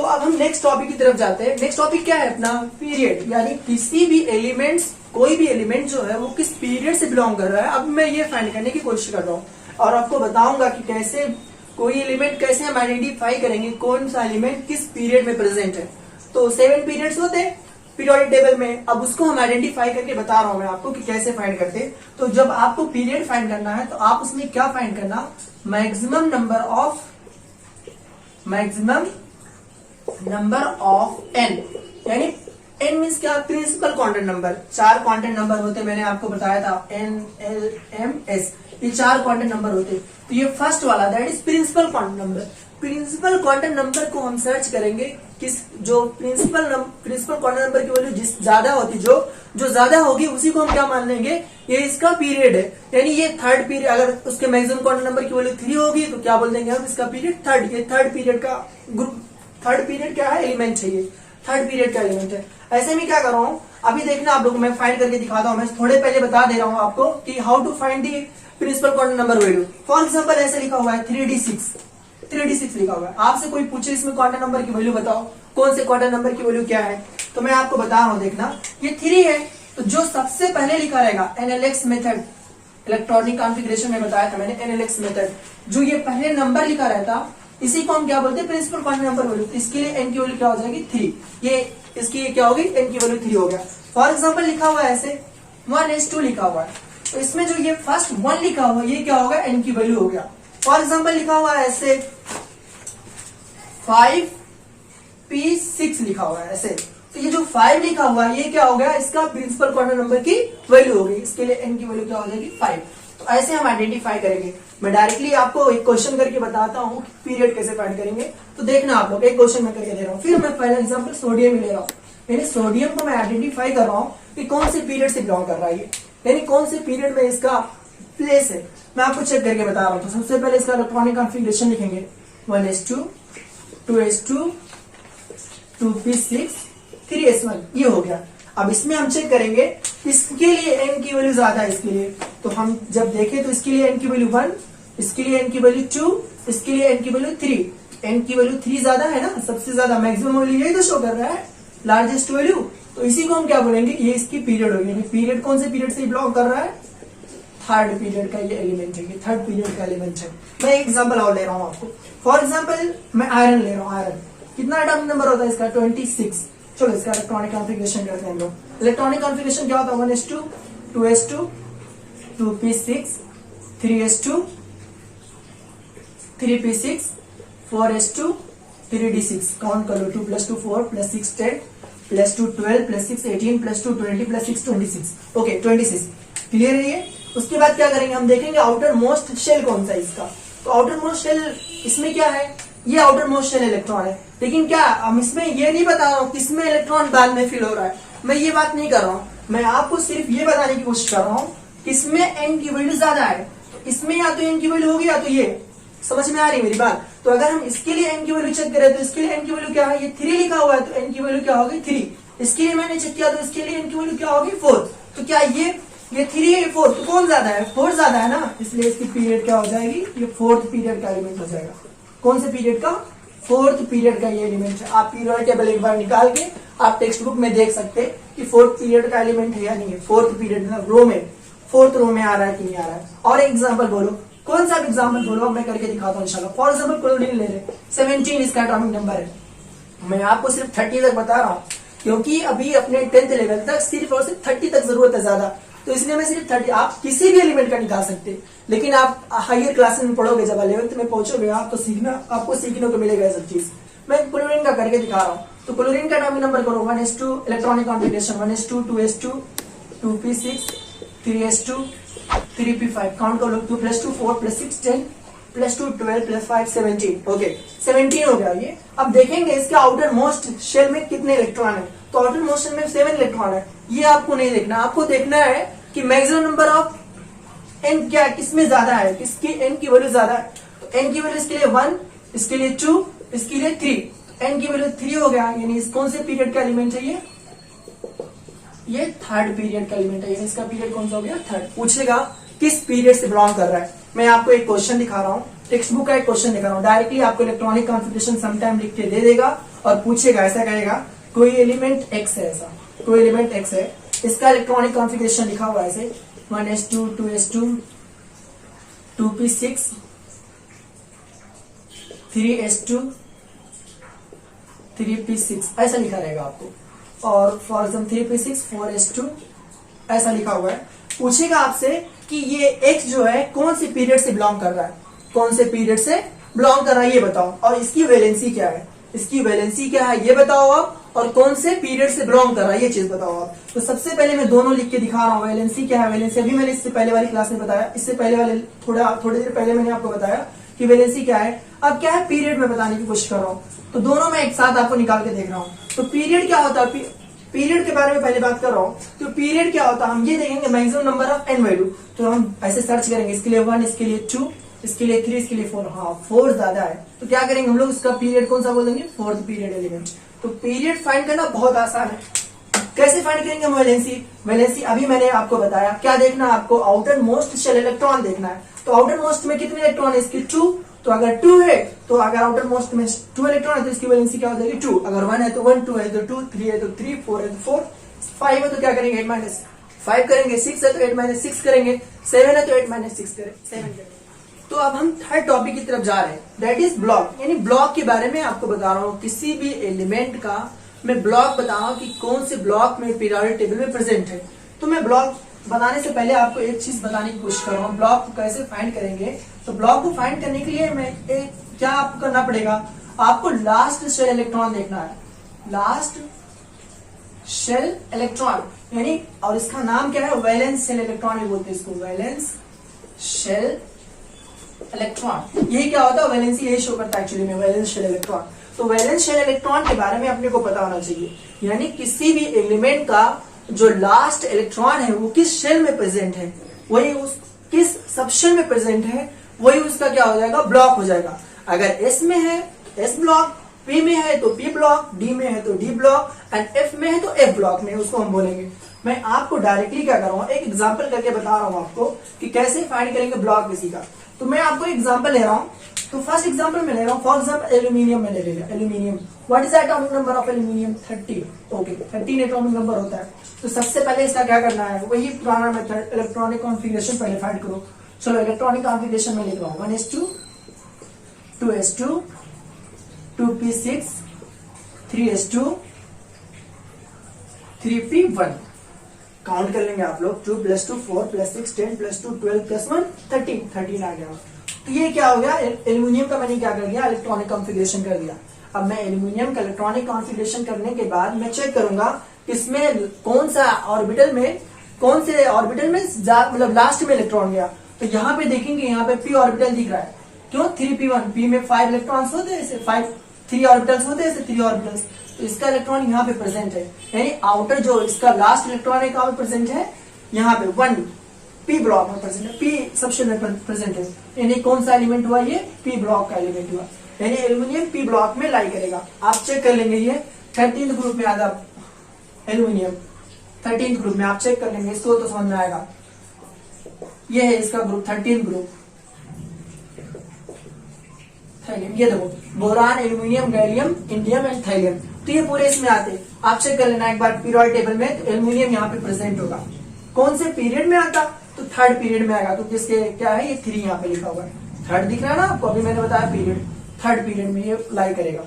अब हम next topic की तरफ जाते हैं। नेक्स्ट टॉपिक क्या है अपना, पीरियड, यानी किसी भी एलिमेंट्स, कोई भी एलिमेंट जो है वो किस पीरियड से बिलोंग कर रहा है। अब मैं ये फाइंड करने की कोशिश कर रहा हूँ और आपको बताऊंगा कि कैसे कोई एलिमेंट, कैसे हम आइडेंटिफाई करेंगे कौन सा एलिमेंट किस पीरियड में प्रेजेंट है। तो 7 पीरियड्स होते हैं पीरियोडिक टेबल में, अब उसको हम आइडेंटिफाई करके बता रहा हूं मैं आपको कि कैसे फाइंड करते हैं। तो जब आपको पीरियड फाइंड करना है तो आप उसमें क्या फाइंड करना, मैक्सिमम नंबर ऑफ एन, यानी एन मीन्स क्या, principal quantum number. 4 quantum number होते, मैंने आपको बताया था, एन एल एम एस, ये 4 क्वांटम नंबर होते। तो ये फर्स्ट वाला that is principal quantum number. Principal quantum number को हम सर्च करेंगे किस, जो प्रिंसिपल क्वांटम नंबर की वैल्यू जिस ज्यादा होती, जो ज्यादा होगी उसी को हम क्या मान लेंगे, ये इसका पीरियड है, यानी ये थर्ड पीरियड। अगर उसके मैक्सिमम क्वांटम नंबर की वैल्यू 3 होगी तो क्या बोल देंगे हम, इसका पीरियड थर्ड। ये थर्ड पीरियड का ग्रुप, थर्ड पीरियड क्या है, एलिमेंट है, ये थर्ड पीरियड का एलिमेंट है। ऐसे में क्या कर रहा हूँ अभी देखना आप लोग, मैं फाइंड करके दिखाता हूँ। मैं थोड़े पहले बता दे रहा हूँ आपको कि how to find the principal quantum number value. For example ऐसे लिखा हुआ है 3d6 लिखा हुआ है। आपसे कोई पूछे इसमें क्वांटम नंबर की वैल्यू बताओ, कौन से क्वांटम नंबर की वैल्यू क्या है, तो मैं आपको बता रहा हूँ, देखना ये 3 है। तो जो सबसे पहले लिखा रहेगा एनएलएक्स मेथड, इलेक्ट्रॉनिक कॉन्फ़िगरेशन में बताया था मैंने, एनएलएक्स मेथड, जो ये पहले नंबर लिखा रहता इसी को हम क्या बोलते हैं, प्रिंसिपल क्वांटम नंबर वैल्यू। इसके लिए एन की वैल्यू क्या हो जाएगी, 3। ये इसकी क्या होगी, एन की वैल्यू 3 हो गया। फॉर एग्जांपल लिखा हुआ है ऐसे 1s2 लिखा हुआ है, तो इसमें जो ये फर्स्ट 1 लिखा हुआ है ये क्या होगा, एन की वैल्यू हो गया। फॉर एग्जांपल लिखा हुआ है ऐसे 5p6 लिखा हुआ है ऐसे, तो ये जो 5 लिखा हुआ है ये क्या हो गया, इसका प्रिंसिपल क्वांटम नंबर की वैल्यू हो गई। इसके लिए एन की वैल्यू क्या हो जाएगी, 5। तो ऐसे हम आइडेंटिफाई करेंगे। मैं डायरेक्टली आपको एक क्वेश्चन करके बताता हूँ पीरियड कैसे फाइंड करेंगे। तो देखना आप लोग, एक क्वेश्चन मैं करके दे रहा हूँ, फिर मैं पहला एग्जांपल सोडियम ही ले रहा हूँ। यानी सोडियम को मैं आइडेंटिफाई कर रहा हूँ कि कौन से पीरियड से बिलोंग कर रहा है, यानी कौन से पीरियड में इसका प्लेस है। मैं आपको चेक करके बता रहा हूँ। तो सबसे पहले इसका इलेक्ट्रॉनिक कॉन्फ़िगरेशन लिखेंगे, 1s2, 2s2, 2p6, 3s1, ये हो गया। अब इसमें हम चेक करेंगे इसके लिए एन की वैल्यू ज्यादा है, इसके लिए तो हम जब देखें तो इसके लिए एन की वैल्यू 1, इसके लिए एन की वैल्यू 2, इसके लिए एन की वैल्यू 3। एन की वैल्यू 3 ज्यादा है ना, सबसे ज्यादा मैक्सिमम वैल्यू यही तो शो कर रहा है, लार्जेस्ट वैल्यू। तो इसी को हम क्या बोलेंगे, ये इसकी पीरियड होगी। पीरियड कौन से पीरियड से बिलोंग कर रहा है, थर्ड पीरियड का ये एलिमेंट है, ये थर्ड पीरियड का एलिमेंट है। मैं एक एग्जांपल और ले रहा हूँ आपको। फॉर एग्जांपल मैं आयरन ले रहा हूँ। आयरन कितना एटॉमिक नंबर होता है इसका, 26। चलो इसका इलेक्ट्रॉनिक कॉन्फ़िगरेशन करते हैं हम लोग। इलेक्ट्रॉनिक कॉन्फ़िगरेशन क्या होता है, 1s2, 2s2, 2p6, 3s2, 3p6, 4s2, 3d6। Count कर लो, 2 + 2 4 + 6 10 + 2 12 + 6 18 + 2 20 + 6 26। ओके 26 क्लियर है ये। उसके बाद क्या करेंगे, हम देखेंगे आउटर मोस्ट शेल कौन सा है इसका। तो आउटर मोस्ट शेल इसमें क्या है, ये आउटर मोस्ट शेल इलेक्ट्रॉन है। लेकिन क्या हम इसमें ये नहीं बता रहा हूँ किसमें इलेक्ट्रॉन बाद में फिल हो रहा है, मैं ये बात नहीं कर रहा हूँ। मैं आपको सिर्फ ये बताने की कोशिश कर रहा हूँ किसमें एन की वैल्यू ज्यादा है। तो इसमें या तो एन की वैल्यू होगी या तो ये, समझ में आ रही मेरी बात। तो अगर हम इसके लिए एन की वैल्यू चेक करें तो इसके लिए एन की वैल्यू क्या है, ये 3 लिखा हुआ है, तो एन की वैल्यू क्या होगी, 3। इसके लिए मैंने चेक किया तो इसके लिए एन की वैल्यू क्या होगी, 4। तो क्या ये 3 है, 4, तो कौन ज्यादा है, 4 ज्यादा है ना, इसलिए इसकी पीरियड क्या हो जाएगी, ये 4th पीरियड का एलिमेंट हो जाएगा। कौन से पीरियड का, 4th पीरियड का ये एलिमेंट है। आप पीरियड टेबल एक बार निकाल के आप टेक्स्ट बुक में देख सकते हैं कि 4th पीरियड का एलिमेंट है या नहीं है। 4th पीरियड रो में, 4th रो में आ रहा है कि नहीं आ रहा है। और एक एग्जाम्पल बोलो, कौन सा एग्जाम्पल बोलो, मैं करके दिखाता हूँ इंशाल्लाह। फॉर एग्जाम्पल क्लोरीन ले रहे, 17 इसका एटॉमिक नंबर है। मैं आपको सिर्फ 30 तक बता रहा हूँ क्योंकि अभी अपने 10th लेवल तक सिर्फ और सिर्फ 30 तक जरूरत है ज्यादा, तो इसलिए मैं सिर्फ 30। आप किसी भी एलिमेंट का निकाल सकते हैं, लेकिन आप हायर क्लासेस में पढ़ोगे, जब 11th में पहुंचोगे आप, तो आपको सीखने को मिलेगा ये सब चीज। मैं क्लोरीन का करके दिखा रहा हूँ। तो क्लोरीन का एटॉमिक नंबर करो, 1s2, electronic configuration 1s2, 2s2, 2p6, 3s2, 3p5। Count कर लो, 2 + 2 4 + 6 10 + 2 12 + 5 17। ओके 17 हो गया ये। अब देखेंगे इसके आउटर मोस्ट शेल में कितने इलेक्ट्रॉन है। तो आउटर मोस्ट शेल में 7 इलेक्ट्रॉन है। ये आपको नहीं देखना, आपको देखना है कि मैक्सिमम नंबर ऑफ एन क्या, किसमें ज्यादा है, किसकी एन की वैल्यू ज्यादा है। तो एन की वैल्यू इसके लिए 1, इसके लिए 2, इसके लिए 3। एन की वैल्यू 3 हो गया, यानी कौन से पीरियड का एलिमेंट है ये थर्ड पीरियड का एलिमेंट है। यानी इसका पीरियड कौन सा हो गया, थर्ड। पूछेगा किस पीरियड से बिलोंग कर रहा है। मैं आपको एक क्वेश्चन दिखा रहा हूँ, टेक्स्ट बुक का एक क्वेश्चन दिखा रहा हूँ, डायरेक्टली आपको इलेक्ट्रॉनिक कॉन्फ़िगरेशन समटाइम लिख के दे देगा और पूछेगा, ऐसा कहेगा कोई एलिमेंट एक्स है, ऐसा कोई एलिमेंट एक्स है, इसका इलेक्ट्रॉनिक कॉन्फ़िगरेशन लिखा हुआ है ऐसे 1s2 2s2 2p6 3s2 3p6 ऐसा लिखा रहेगा आपको, और फॉर एग्जाम्पल 3p6 4s2 ऐसा लिखा हुआ है। पूछेगा आपसे कि ये x जो है कौन से पीरियड से बिलोंग कर रहा है, कौन से पीरियड से बिलोंग कर रहा है ये बताओ, और इसकी वैलेंसी क्या है, इसकी वैलेंसी क्या है ये बताओ आप, और कौन से पीरियड से बिलोंग कर रहा है ये चीज बताओ आप। तो सबसे पहले मैं दोनों लिख के दिखा रहा हूँ। वैलेंसी क्या है, वैलेंसी अभी मैंने इससे पहले वाली क्लास में बताया, इससे पहले वाले थोड़ी देर पहले मैंने आपको बताया कि वैलेंसी क्या है। अब क्या है, पीरियड में बताने की कोशिश कर रहा हूँ, तो दोनों में एक साथ आपको निकाल के देख रहा हूँ। तो पीरियड क्या होता है, पीरियड के बारे में पहले बात कर रहा हूँ। तो पीरियड क्या होता है, हम ये देखेंगे maximum number of N value, तो हम ऐसे सर्च करेंगे, इसके लिए 1, इसके लिए 2, इसके लिए 3, इसके लिए 4, हाँ 4 ज्यादा है, तो क्या करेंगे हम लोग, इसका पीरियड कौन सा बोलेंगे, फोर्थ पीरियड एलिमेंट। तो पीरियड फाइंड करना बहुत आसान है। कैसे फाइंड करेंगे हम वैलेंसी, वैलेंसी अभी मैंने आपको बताया, क्या देखना है आपको, आउटर मोस्ट शेल इलेक्ट्रॉन देखना है। तो आउटर मोस्ट में कितने इलेक्ट्रॉन है, इसके 2, तो अगर 2 है, तो अगर आउटर मोस्ट में 2 इलेक्ट्रॉन है तो इसकी वैलेंसी क्या हो जाएगी 2, अगर 1 है तो 1, 2 है तो 2, 3 है तो 3, 4 है तो 4, 5 है तो क्या करेंगे 8-5 करेंगे, 6 है तो 8-6 करेंगे, 7 है तो 8-6 करेंगे। तो अब हम थर्ड टॉपिक की तरफ जा रहे हैं, दैट इज ब्लॉक। यानी ब्लॉक के बारे में आपको बता रहा हूँ, किसी भी एलिमेंट का मैं ब्लॉक बता रहा हूँ कि कौन से ब्लॉक में पीरियोडिक टेबल में प्रेजेंट है। तो मैं ब्लॉक बताने से पहले आपको एक चीज बताने की कोशिश कर रहा हूँ, ब्लॉक को कैसे फाइंड करेंगे। तो ब्लॉक को फाइंड करने के लिए मैं क्या आपको करना पड़ेगा, आपको लास्ट शेल इलेक्ट्रॉन देखना है, लास्ट शेल इलेक्ट्रॉन, यानी और इसका नाम क्या है, वैलेंस शेल इलेक्ट्रॉन भी बोलते हैं इसको, वैलेंस शेल इलेक्ट्रॉन। यही क्या होता है, वैलेंसी यही शो करता है एक्चुअली में, वैलेंस शेल इलेक्ट्रॉन। तो वैलेंस शेल इलेक्ट्रॉन के बारे में अपने को पता होना चाहिए, यानी किसी भी एलिमेंट का जो लास्ट इलेक्ट्रॉन है वो किस शेल में प्रेजेंट है, वही उस किस सब शेल में प्रेजेंट है, वही उसका क्या हो जाएगा, ब्लॉक हो जाएगा। अगर एस में है एस ब्लॉक, पी में है तो पी ब्लॉक, डी में है तो डी ब्लॉक, एंड एफ में है तो एफ ब्लॉक में, उसको हम बोलेंगे। मैं आपको डायरेक्टली क्या कर रहा हूँ, एक एग्जाम्पल करके बता रहा हूँ आपको कि कैसे फाइंड करेंगे ब्लॉक किसी का। तो मैं आपको एग्जाम्पल ले रहा हूँ, तो फर्स्ट एग्जाम्पल में ले रहा हूँ, फॉर एग्जाम्पल एल्यूमिनियम में ले लिया, aluminium. What is the atomic number of aluminium, 30। Okay, 13 atomic number होता है। तो सबसे पहले इसका क्या करना है, वही पुराना मेथड, इलेक्ट्रॉनिक कॉन्फ़िगरेशन पहले फाइंड करो। चलो इलेक्ट्रॉनिक कॉन्फ़िगरेशन में लिख रहा हूँ, 1s2 2s2 2p6 3s2 3p1। Count कर लेंगे आप लोग, 2 + 2 4 + 6 10 + 2 12 + 1 13 आ गया। तो ये क्या हो गया, एल्यूमिनियम का मैंने क्या कर दिया, इलेक्ट्रॉनिक कॉन्फ़िगरेशन कर दिया। अब मैं एल्यूमिनियम का इलेक्ट्रॉनिक कॉन्फ़िगरेशन करने के बाद मैं चेक करूंगा इसमें कौन सा ऑर्बिटल में, कौन से ऑर्बिटल में मतलब लास्ट में इलेक्ट्रॉन गया। तो यहाँ पे देखेंगे, यहाँ पे p ऑर्बिटल दिख रहा है, क्यों 3p1, p में 5 इलेक्ट्रॉन्स होते हैं, ऐसे 3 ऑर्बिटल्स होते हैं, ऐसे 3 ऑर्बिटल्स। तो इसका इलेक्ट्रॉन यहाँ पे प्रेजेंट है, यानी आउटर जो इसका लास्ट इलेक्ट्रॉन है कहाँ पे प्रेजेंट है, यहाँ पे 1 p ब्लॉक में प्रेजेंट है, p सबशेल में प्रेजेंट है। यानी कौन सा एलिमेंट हुआ, ये p ब्लॉक का एलिमेंट हुआ, यानी एल्यूमिनियम p ब्लॉक में लाई करेगा। आप चेक कर लेंगे, ये 13th ग्रुप में आता एल्यूमिनियम, 13th ग्रुप में आप चेक कर लेंगे, इसको तो समझ में आएगा। ये है इसका ग्रुप, 13th ग्रुप थाइलियम। ये देखो, boron, aluminium, gallium, indium and thallium, तो ये पूरे इसमें आते। आप चेक कर लेना एक बार पीरियोडिक टेबल में, तो एल्यूमिनियम यहाँ पे प्रेजेंट होगा। कौन से पीरियड में आता, तो थर्ड पीरियड में आएगा। तो जिसके क्या है, ये 3 यहाँ पे लिखा हुआ है, थर्ड दिख रहा है ना आपको, अभी मैंने बताया पीरियड, थर्ड पीरियड में ये लाई करेगा,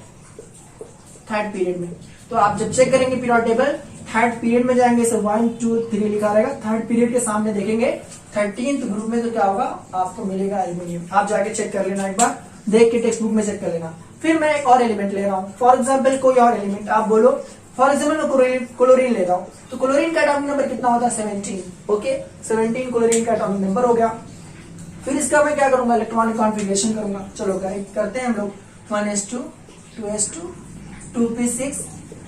थर्ड पीरियड में। तो आप जब चेक करेंगे पीरियोडिक टेबल, थर्ड पीरियड में जाएंगे, 1 2 3 लिखा रहेगा, थर्ड पीरियड के सामने देखेंगे 13th ग्रुप में, तो क्या होगा, आपको मिलेगा एल्यूमिनियम। आप जाके चेक कर लेना एक बार, देख के टेक्स्ट बुक में चेक कर लेना। फिर मैं एक और एलिमेंट ले रहा हूँ, फॉर एग्जाम्पल कोई और एलिमेंट आप बोलो, फॉर एग्जाम्पल मैं क्लोरीन ले रहा हूँ। तो क्लोरीन का एटॉमिक नंबर कितना होता है, 17। ओके, 17 क्लोरीन का एटॉमिक नंबर हो गया। फिर इसका मैं क्या करूंगा, इलेक्ट्रॉनिक कॉन्फ़िगरेशन करूंगा। चलो करते हैं हम लोग, 1s2 2s2 2p6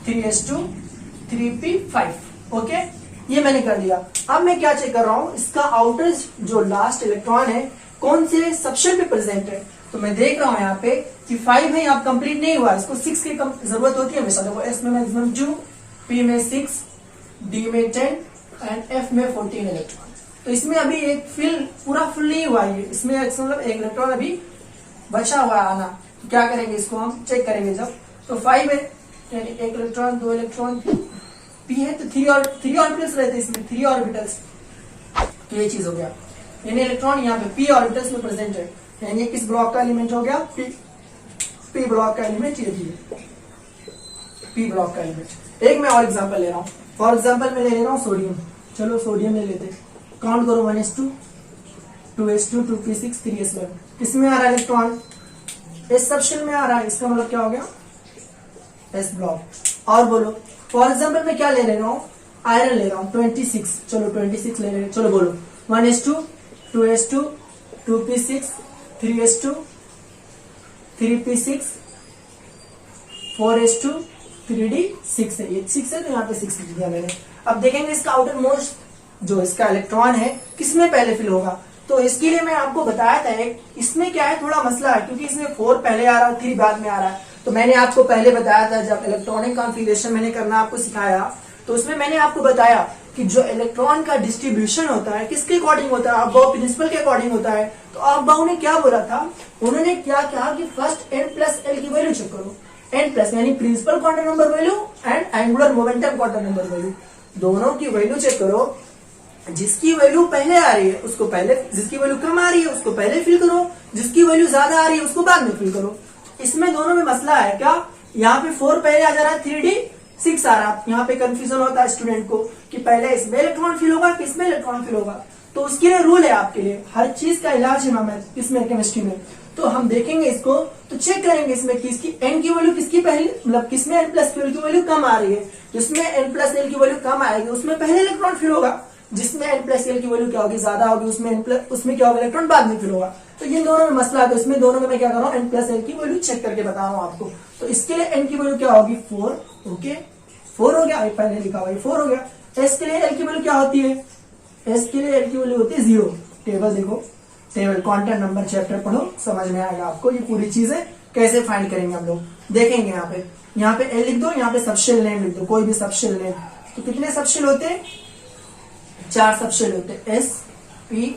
3s2 3p5। Okay, ये मैंने कर दिया। अब मैं क्या चेक कर रहा हूँ, इसका आउटर जो लास्ट इलेक्ट्रॉन है कौन से सबशेल पे प्रेजेंट है। तो मैं देख रहा हूँ यहाँ पे कि 5 है, यहाँ कंप्लीट नहीं हुआ, इसको 6 की जरूरत होती है हमेशा। देखो एस में मैक्सिमम 2, पी में 6, डी में 10 एंड एफ में 14 इलेक्ट्रॉन। तो इसमें अभी एक पूरा फुल नहीं हुआ है, इसमें मतलब एक इलेक्ट्रॉन अभी बचा हुआ आना, तो क्या करेंगे, इसको हम चेक करेंगे जब, तो 5 है यानी 1 इलेक्ट्रॉन 2 इलेक्ट्रॉन, p है तो 3 ऑर्बिटल्स रहते हैं इसमें, 3 ऑर्बिटल्स, तो ये चीज हो गया, यानी इलेक्ट्रॉन यहाँ पे p ऑर्बिटल्स में प्रेजेंट है, यानी किस ब्लॉक का एलिमेंट हो गया, p ब्लॉक का एलिमेंट, ये भी p ब्लॉक का एलिमेंट। एक मैं और एग्जांपल ले रहा हूँ, फॉर एग्जांपल मैं ले रहा हूँ सोडियम, चलो सोडियम ले लेते, काउंट करो 1s2 2s2 2p6 3s1, किसमें आ रहा है इलेक्ट्रॉन, इस सबशेल में आ रहा है, इसका मतलब क्या हो गया, एस ब्लॉक। और बोलो फॉर एग्जांपल मैं क्या ले रहा हूँ, आयरन ले रहा हूँ 26, चलो 26 ले रहे हैं, चलो बोलो 1s2 2s2 2p6 3s2 3p6 4s2 3d6 है, ये 6 है तो यहाँ पे 6 लिख दिया मैंने। अब देखेंगे इसका आउटर मोस्ट जो इसका इलेक्ट्रॉन है किसमें पहले फिल होगा, तो इसके लिए मैं आपको बताया था इसमें क्या है, थोड़ा मसला है क्योंकि इसमें 4 पहले आ रहा है 3 बाद में आ रहा है, तो मैंने आपको पहले बताया था जब इलेक्ट्रॉनिक कॉन्फ़िगरेशन मैंने करना आपको सिखाया, तो उसमें मैंने आपको बताया कि जो इलेक्ट्रॉन का डिस्ट्रीब्यूशन होता है किसके अकॉर्डिंग होता है, अबव प्रिंसिपल के अकॉर्डिंग होता है। तो अबव ने क्या बोला था, उन्होंने क्या कहा कि फर्स्ट n+l की वैल्यू चेक करो, n+ यानी principal quantum number value and angular momentum quantum number value, दोनों की वैल्यू चेक करो, जिसकी वैल्यू पहले आ रही है उसको पहले, जिसकी वैल्यू कम आ रही है उसको पहले फिल करो, जिसकी वैल्यू ज्यादा आ रही है उसको बाद में फिल करो। इसमें दोनों में मसला है क्या, यहाँ पे 4 पहले आ जा रहा है 3d6 आ रहा है, यहाँ पे कंफ्यूजन होता है स्टूडेंट को कि पहले इसमें इलेक्ट्रॉन फिल होगा कि इसमें इलेक्ट्रॉन फिल होगा, तो उसके लिए रूल है आपके लिए, हर चीज का इलाज है मैथ इसमें केमिस्ट्री में। तो हम देखेंगे इसको तो चेक करेंगे इसमें कि इसकी n की वैल्यू किसकी पहले, मतलब किसमें n+l की वैल्यू कम आ रही है, जिसमें n+l की वैल्यू कम आएगी उसमें पहले इलेक्ट्रॉन फिल होगा, जिसमें n+l की वैल्यू क्या होगी ज्यादा होगी उसमें क्या होगा इलेक्ट्रॉन बाद में फिल होगा। तो ये दोनों में मसला है, तो इसमें दोनों में मैं क्या कर रहा हूँ n+l की वैल्यू चेक करके बता रहा हूँ आपको। तो इसके लिए n की वैल्यू क्या होगी 4, ओके 4 हो गया, पहले लिखा हुआ 4 हो गया। s के लिए l की वैल्यू क्या होती है, s के लिए l की वैल्यू होती है 0, टेबल देखो, टेबल क्वांटम नंबर चैप्टर पढ़ो समझ में आएगा आपको, ये पूरी चीजें कैसे फाइंड करेंगे हम लोग देखेंगे। यहाँ पे l लिख दो, यहाँ पे सबशेल नेम लिख दो, कोई भी सबशेल नेम, तो कितने सबशेल होते हैं 4 सबशेल होते हैं, S P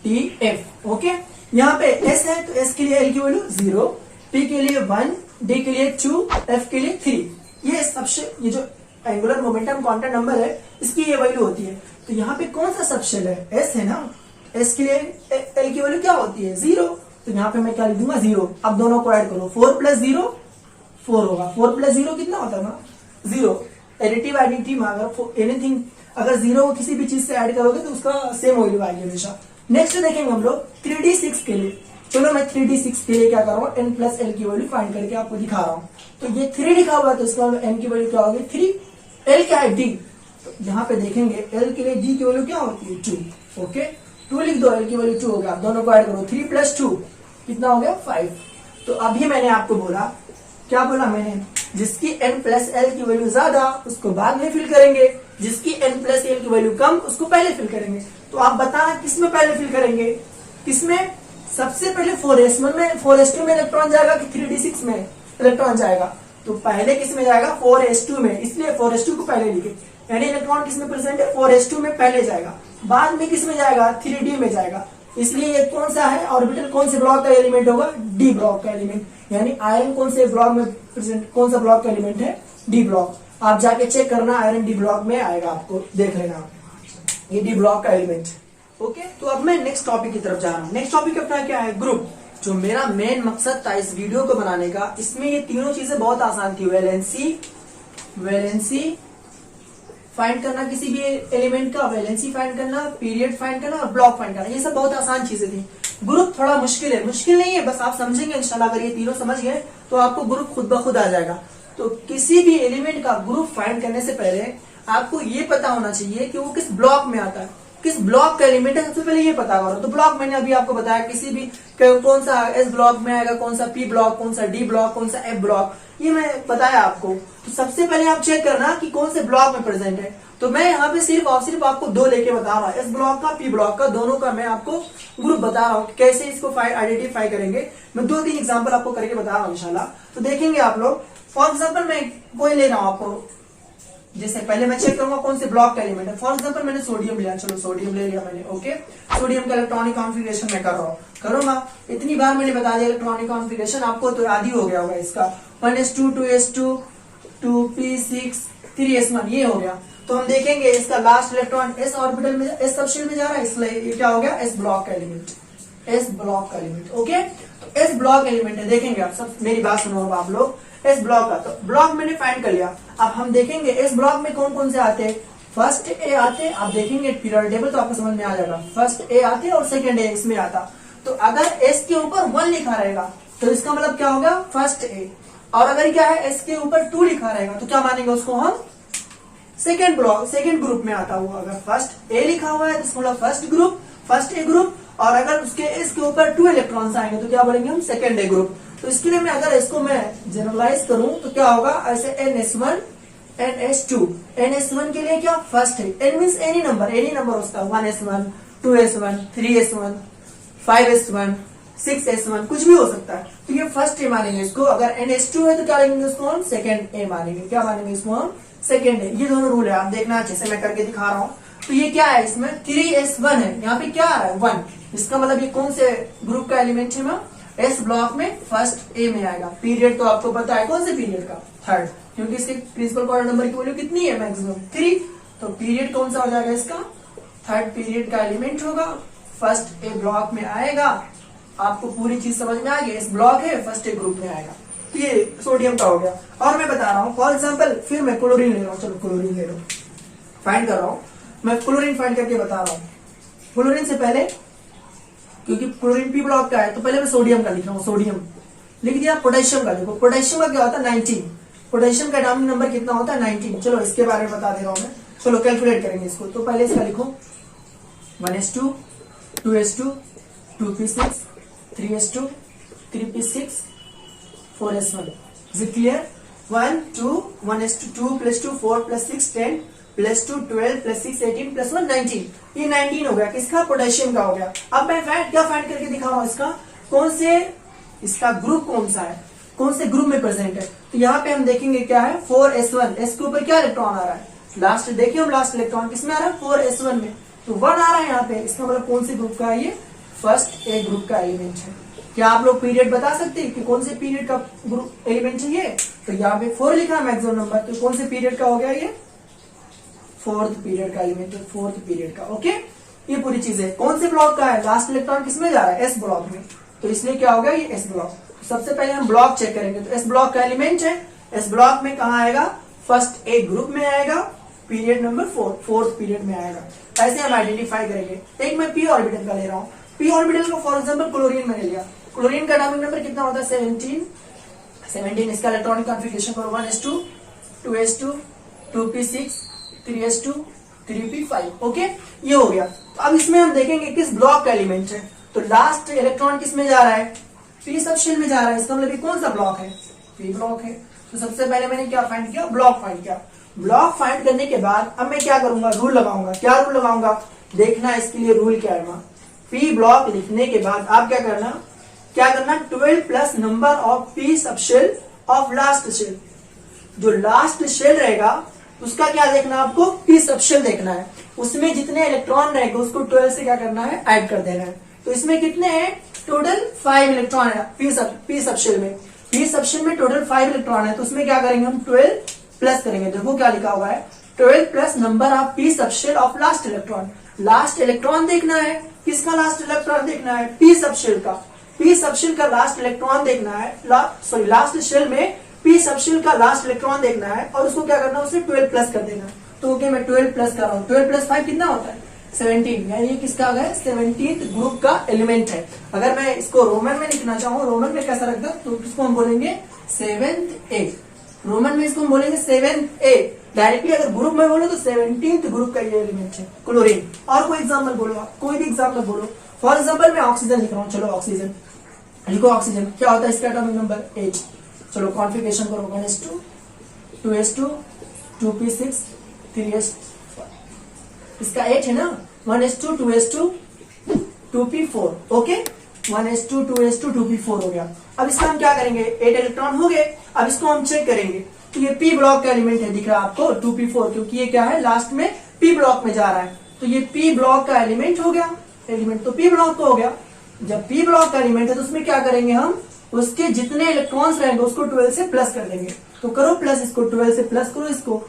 T F, okay. यहाँ पे S है तो S के लिए L की वैल्यू 0, P के लिए 1, D के लिए 2, F के लिए 3, ये सबशेल, ये जो एंगुलर मोमेंटम क्वांटम नंबर है इसकी ये वैल्यू होती है। तो यहाँ पे कौन सा सबशेल है, S है ना, S के लिए L की वैल्यू क्या होती है 0, तो यहाँ पे मैं क्या लिख दूंगा 0। अब दोनों को ऐड करो, 4 + 0 4 होगा, 4 + 0 कितना होता है ना 0। एडिटिव आइडेंटिटी में अगर एनीथिंग अगर 0 को किसी भी चीज से ऐड करोगे तो उसका सेम वैल्यू आएगी हमेशा। नेक्स्ट देखेंगे हम लोग 3d6 के लिए, चलो मैं 3d6 के लिए क्या कर रहा हूँ n+l की वैल्यू फाइंड करके आपको दिखा रहा हूँ। तो ये 3 लिखा हुआ है तो इसका n की वैल्यू क्या होगी 3, l क्या है d, तो यहाँ पे देखेंगे l के लिए d की वैल्यू क्या होती है 2, ओके 2 लिख दो, l की वैल्यू 2 होगा, दोनों को ऐड करो 3 + 2 कितना हो गया 5। तो अभी मैंने आपको बोला, क्या बोला मैंने, जिसकी n+l की वैल्यू ज्यादा उसको बाद में फिल करेंगे, जिसकी n+l की वैल्यू कम उसको पहले फिल करेंगे। तो आप बताना किसमें पहले फिल करेंगे, किसमें, सबसे पहले 4s1 में 4s2 में इलेक्ट्रॉन जाएगा कि 3d6 में इलेक्ट्रॉन जाएगा, तो पहले किसमें जाएगा 4s2 में, इसलिए 4s2 को पहले लिखे, यानी इलेक्ट्रॉन किसमें प्रेजेंट है 4s2 में पहले जाएगा, बाद में किसमें जाएगा 3d में जाएगा, इसलिए ये कौन सा है ऑर्बिटल, कौन से ब्लॉक का एलिमेंट होगा डी ब्लॉक का एलिमेंट, यानी आयरन कौन से ब्लॉक में प्रेजेंट, कौन सा ब्लॉक का एलिमेंट है डी ब्लॉक। आप जाके चेक करना आयरन डी ब्लॉक में आएगा, आपको देख लेना ये डी ब्लॉक का एलिमेंट, ओके। तो अब मैं नेक्स्ट टॉपिक की तरफ जा रहा हूँ। नेक्स्ट टॉपिक अपना क्या है ग्रुप, जो मेरा मेन मकसद था इस वीडियो को बनाने का। इसमें ये तीनों चीजें बहुत आसान थी, वैलेंसी फाइंड करना किसी भी एलिमेंट का, वैलेंसी फाइंड करना, पीरियड फाइंड करना और ब्लॉक फाइंड करना, ये सब बहुत आसान चीजें थी। ग्रुप थोड़ा मुश्किल है, मुश्किल नहीं है, बस आप समझेंगे इंशाल्लाह, अगर ये तीनों समझ गए तो आपको ग्रुप खुद ब खुद आ जाएगा। तो किसी भी एलिमेंट का ग्रुप फाइंड करने से पहले आपको ये पता होना चाहिए कि वो किस ब्लॉक में आता है, किस ब्लॉक का एलिमेंट है, सबसे पहले ये पता करो। तो ब्लॉक मैंने अभी आपको बताया, किसी भी कौन सा एस ब्लॉक में आएगा, कौन सा पी ब्लॉक, कौन सा डी ब्लॉक, कौन सा एफ ब्लॉक, ये मैं बताया आपको। तो सबसे पहले आप चेक करना कि कौन से ब्लॉक में प्रेजेंट है। तो मैं यहाँ पे सिर्फ और सिर्फ आपको 2 लेके बता रहा हूँ, एस ब्लॉक का, पी ब्लॉक का, दोनों का मैं आपको ग्रुप बता रहा हूँ, कैसे इसको आइडेंटिफाई करेंगे। मैं 2-3 एग्जाम्पल आपको करके बता रहा हूँ इंशाल्लाह। तो देखेंगे आप लोग, फॉर एग्जाम्पल मैं कोई ले रहा हूँ आपको जैसे पहले मैं चेक करूंगा कौन से ब्लॉक का एलिमेंट है। फॉर एग्जांपल मैंने सोडियम लिया, चलो सोडियम ले लिया मैंने, ओके। सोडियम का इलेक्ट्रॉनिक कॉन्फ़िगरेशन मैं कर रहा हूँ, करूंगा। इतनी बार मैंने बता दिया इलेक्ट्रॉनिक कॉन्फ़िगरेशन, आपको तो याद ही हो गया होगा इसका। 1s2 2s2 2p6 3s1 ये हो गया। तो हम देखेंगे इसका लास्ट इलेक्ट्रॉन एस ऑर्बिटल में, एस सबशेल में जा रहा है, इसलिए ये क्या हो गया, एस ब्लॉक का एलिमेंट, एस ब्लॉक का एलिमेंट, ओके। तो एस ब्लॉक एलिमेंट है, देखेंगे आप सब, मेरी बात सुनो अब आप लोग। एस ब्लॉक का, तो ब्लॉक मैंने फाइंड कर लिया। अब हम देखेंगे एस ब्लॉक में कौन कौन से आते हैं। फर्स्ट ए आते हैं, आप देखेंगे पीरियड टेबल तो आपको समझ में आ जाएगा। फर्स्ट ए आते और सेकंड ए इसमें आता। तो अगर एस के ऊपर 1 लिखा रहेगा तो इसका मतलब क्या होगा, फर्स्ट ए। और अगर क्या है एस के ऊपर 2 लिखा रहेगा तो क्या मानेंगे उसको हम, सेकेंड ब्लॉक, सेकेंड ग्रुप में आता हुआ। अगर फर्स्ट ए लिखा हुआ है तो इसका मतलब first group, first A group. और अगर उसके एस के ऊपर 2 इलेक्ट्रॉन्स आएंगे तो क्या बोलेंगे हम, सेकेंड ए ग्रुप। तो इसके लिए मैं अगर इसको मैं जनरलाइज करूं तो क्या होगा, ऐसे NS1 NS2, NS1 के लिए क्या, फर्स्ट है, N मीन्स एनी नंबर उसका, 1s1 2s1 3s1 5s1 6s1 कुछ भी हो सकता है। तो ये फर्स्ट ए मानेंगे इसको। अगर NS2 है तो क्या लेंगे उसको हम, सेकेंड ए मानेंगे। क्या मानेंगे इसको हम, सेकेंड ए। ये दोनों रूल है, आप देखना अच्छे से, मैं करके दिखा रहा हूँ। तो ये क्या है, इसमें 3s1 है, यहाँ पे क्या आ रहा है 1। इसका मतलब ये कौन से ग्रुप का एलिमेंट है ना, एस ब्लॉक में फर्स्ट ए में आएगा। पीरियड तो आपको पता है कौन से पीरियड का, थर्ड, क्योंकि इसके प्रिंसिपल क्वाड्रेंट नंबर की वैल्यू कितनी है, मैक्सिमम 3। तो पीरियड कौन सा हो जाएगा इसका, थर्ड पीरियड का एलिमेंट होगा, फर्स्ट ए ब्लॉक में आएगा। आपको पूरी चीज समझ में आ गई, एस ब्लॉक है, फर्स्ट ए ग्रुप में आएगा। तो ये सोडियम का हो गया। और मैं बता रहा हूँ फॉर एग्जाम्पल, फिर मैं क्लोरीन ले रहा हूँ, चलो क्लोरीन ले लो, फाइंड कर रहा हूँ मैं, क्लोरीन फाइंड करके बता रहा हूँ। क्लोरीन से पहले, क्योंकि क्लोरीन पी ब्लॉक का है तो पहले मैं सोडियम का लिख रहा हूँ, सोडियम लिख दिया। पोटेशियम का देखो, पोटेशियम का क्या होता है 19, पोटेशियम का एटॉमिक नंबर कितना होता है 19। चलो इसके बारे में बता दे रहा हूँ मैं, चलो कैलकुलेट करेंगे इसको। तो पहले इसका लिखो 1s2 2s2 2p6 3s2 3p6 4s1। Is it clear, 1 2 1s2 2 + 2 4 + 6 10 + 2 12 + 6 18 + 1 19। ये 19 हो गया, किसका, पोटेशियम का हो गया। अब मैं क्या फाइंड करके दिखा रहा हूं, इसका कौन से, इसका ग्रुप कौन सा है, कौन से ग्रुप में प्रेजेंट है। तो यहाँ पे हम देखेंगे क्या है, 4s1, एस के ऊपर क्या इलेक्ट्रॉन आ रहा है, लास्ट देखिए हम, लास्ट इलेक्ट्रॉन किसमें आ रहा है, 4s1 में। तो 1 आ रहा है यहाँ पे, इसका मतलब कौन से ग्रुप का है, ये फर्स्ट ए ग्रुप का एलिमेंट है। क्या आप लोग पीरियड बता सकते हैं कि कौन से पीरियड का ग्रुप एलिमेंट है ये। तो यहाँ पे 4 लिखा है मैक्सिमम नंबर, तो कौन से पीरियड का हो गया ये, फोर्थ पीरियड का एलिमेंट, फोर्थ पीरियड का, ओके। ये पूरी चीज है। कौन से ब्लॉक का है, लास्ट इलेक्ट्रॉन किसमें जा रहा है, एस ब्लॉक में। तो इसलिए क्या होगा, ये एस ब्लॉक। सबसे पहले हम ब्लॉक चेक करेंगे। तो एस ब्लॉक का एलिमेंट है, एस ब्लॉक में कहा आएगा, फर्स्ट ए ग्रुप में आएगा, पीरियड नंबर 4, फोर्थ पीरियड में आएगा। ऐसे हम आइडेंटिफाई करेंगे। एक मैं पी ऑर्बिटल का ले रहा हूँ, पी ऑर्बिटल को फॉर एग्जाम्पल क्लोरीन मैंने लिया। क्लोरीन का एटॉमिक नंबर कितना होता है 17। इसका इलेक्ट्रॉनिक कॉन्फ़िगरेशन करो 1s2 2s2 2p6 3s2 3p5, okay. ये हो गया। तो अब इसमें हम देखेंगे किस ब्लॉक का एलिमेंट है। तो लास्ट इलेक्ट्रॉन किस में जा रहा है, पी सबशेल में जा रहा है। इसका मतलब कौन सा ब्लॉक है, पी ब्लॉक है। तो सबसे पहले मैंने क्या फाइंड किया, ब्लॉक फाइंड किया। ब्लॉक फाइंड करने के बाद अब मैं क्या करूंगा, रूल लगाऊंगा। क्या रूल लगाऊंगा, देखना इसके लिए रूल क्या है। पी ब्लॉक लिखने के बाद आप क्या करना 12 plus number of P subshell of last shell. जो लास्ट शेल रहेगा उसका क्या देखना, आपको पी सबशेल देखना है। उसमें जितने इलेक्ट्रॉन रहेंगे उसको 12 से क्या करना है, ऐड कर देना है। तो इसमें कितने हैं, टोटल 5 इलेक्ट्रॉन है पी सबशेल में। पी सबशेल में टोटल 5 इलेक्ट्रॉन है। तो उसमें क्या करेंगे हम 12 प्लस करेंगे। देखो क्या लिखा हुआ है, 12 plus number of P subshell of last electron. Last electron देखना है, किसका लास्ट इलेक्ट्रॉन देखना है, पी सबशेल का। पी सबशेल का लास्ट इलेक्ट्रॉन देखना है, लास्ट शेल में पी सबशेल का लास्ट इलेक्ट्रॉन देखना है और उसको क्या करना है, उसे 12 प्लस कर देना। तो ओके मैं 12 प्लस कर रहा हूँ। 12 प्लस 5 कितना होता है 17, यानी ये किसका आ गया 17th ग्रुप का एलिमेंट है। अगर मैं इसको रोमन में लिखना चाहूँ, रोमन में कैसा रखता तो इसको हम बोलेंगे 7th A। रोमन में इसको हम बोलेंगे 7th A। डायरेक्टली अगर ग्रुप में बोलो तो 17th ग्रुप का ये एलिमेंट है क्लोरीन। और कोई एग्जाम्पल बोलो, आप कोई भी एग्जाम्पल बोलो। फॉर एग्जाम्पल मैं ऑक्सीजन लिख रहा हूँ, चलो ऑक्सीजन लिखो। ऑक्सीजन क्या होता है, इसका एटॉमिक नंबर 8। चलो कॉन्फ़िगरेशन करो 1s2 2s2 2p6 3s4। इसका 8 है ना, 1s2 2s2 2p4, okay. 1s2 2s2 2p4 हो गया। अब इसका हम क्या करेंगे, 8 इलेक्ट्रॉन हो गए। अब इसको हम चेक करेंगे तो ये पी ब्लॉक का एलिमेंट है, दिख रहा है आपको 2p4, क्योंकि ये क्या है लास्ट में पी ब्लॉक में जा रहा है, तो ये पी ब्लॉक का एलिमेंट हो गया, एलिमेंट तो पी ब्लॉक का हो गया। जब पी ब्लॉक का एलिमेंट है तो उसमें क्या करेंगे हम, उसके जितने इलेक्ट्रॉन्स रहेंगे उसको 12 से प्लस कर देंगे, तो करो प्लस, इसको 12 से प्लस करो इसको,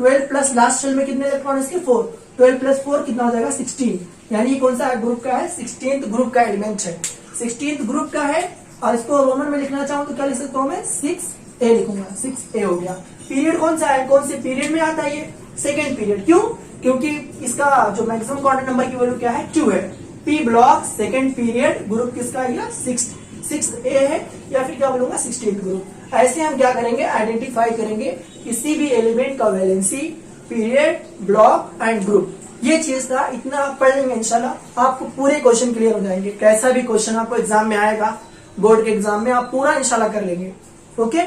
12 प्लस लास्ट शेल में कितने इलेक्ट्रॉन इसके 4, 12 प्लस 4 कितना हो जाएगा 16, यानी ये कौन सा ग्रुप का है 16th ग्रुप का एलिमेंट है, 16th ग्रुप का है। और इसको रोमन में लिखना चाहूँ तो क्या लिख सकता हूँ मैं 6a लिखूंगा, 6a हो गया। पीरियड कौन सा है, कौन से पीरियड में आता है ये, सेकेंड पीरियड, क्यों, क्योंकि इसका जो मैक्सिमम क्वांटम नंबर की वैल्यू क्या है 2 है। P block second period group किसका है, 6a है, या फिर क्या बोलूंगा 16th ग्रुप। ऐसे हम क्या करेंगे, आइडेंटिफाई करेंगे किसी भी एलिमेंट का valency, period, block and group. ये चीज था, इतना आप पढ़ लेंगे इंशाल्लाह आपको पूरे क्वेश्चन क्लियर हो जाएंगे। कैसा भी क्वेश्चन आपको एग्जाम में आएगा, बोर्ड के एग्जाम में आप पूरा इंशाल्लाह कर लेंगे। ओके।